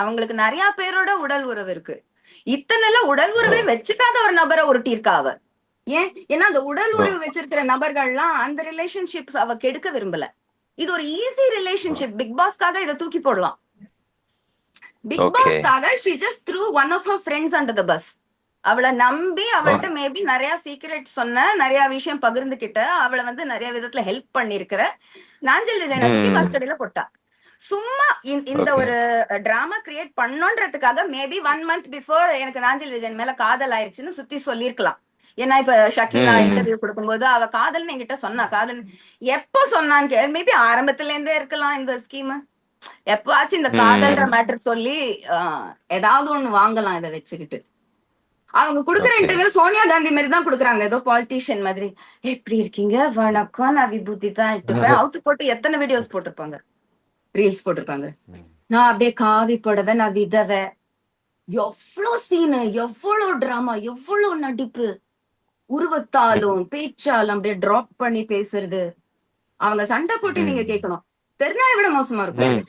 அவங்களுக்கு நிறைய பேரோட உடல் உறவு இருக்கு. இத்தனை உடல் உறவை வச்சுக்காத ஒரு நபரை உருட்டியிருக்கா அவ. ஏன்? ஏன்னா அந்த உடல் உறவு வச்சிருக்கிற நபர்கள்லாம் அந்த ரிலேஷன்ஷிப்ஸ் அவ கெடுக்க விரும்பல. இது ஒரு ஈஸி ரிலேஷன்ஷிப். பிக் பாஸ்க்காக இதை தூக்கி போடலாம். பிக் பாஸ்க்காக she just threw one of her friends under the bus. அவளை நம்பி அவள்கிட்ட மேபி நிறைய சீக்ரெட் சொன்ன, நிறைய விஷயம் பகிர்ந்துகிட்ட, அவளை வந்து நிறைய விதத்துல ஹெல்ப் பண்ணிருக்கிற நாஞ்சில் விஜயனை தூக்கி பஸ் கடையில போட்டா. சும்மா இந்த ஒரு டிராமா கிரியேட் பண்ணோன்றதுக்காக மேபி 1 month பிஃபோர் எனக்கு நாஞ்சில் விஜயன் மேல காதல் ஆயிடுச்சுன்னு சுத்தி சொல்லிருக்கலாம். ஏன்னா இப்ப ஷக்கீலா இன்டர்வியூ கொடுக்கும்போது அவ காதல்னு என்கிட்ட சொன்னா. காதல் எப்போ சொன்னான்னு மேபி ஆரம்பத்துல இருந்தே இருக்கலாம் இந்த ஸ்கீம். எப்பாச்சும் இந்த காதல்ன்ற மேட்டர் சொல்லி ஏதாவது ஒண்ணு வாங்கலாம் இதை வச்சுக்கிட்டு. அவங்க குடுக்குற இன்டர்வியூ சோனியா காந்தி மாதிரி தான் குடுக்குறாங்க. ஏதோ பாலிட்டிஷியன் மாதிரி. எப்படி இருக்கீங்க, வணக்கம், நான் விபூதி தான் இட்டுப்பேன். அவுத்து போட்டு எத்தனை வீடியோஸ் போட்டிருப்பாங்க, ரீல்ஸ் போட்டிருப்பாங்க. நான் அப்படியே காவி போடவே, நான் விதவை. எவ்வளவு சீனு, எவ்வளவு டிராமா, எவ்வளவு நடிப்பு, உருவத்தாலும் பேச்சாலும் அப்படியே டிராப் பண்ணி பேசுறது. அவங்க சண்டை போட்டு நீங்க கேட்கணும், தெருநாயை விட மோசமா இருக்கும்.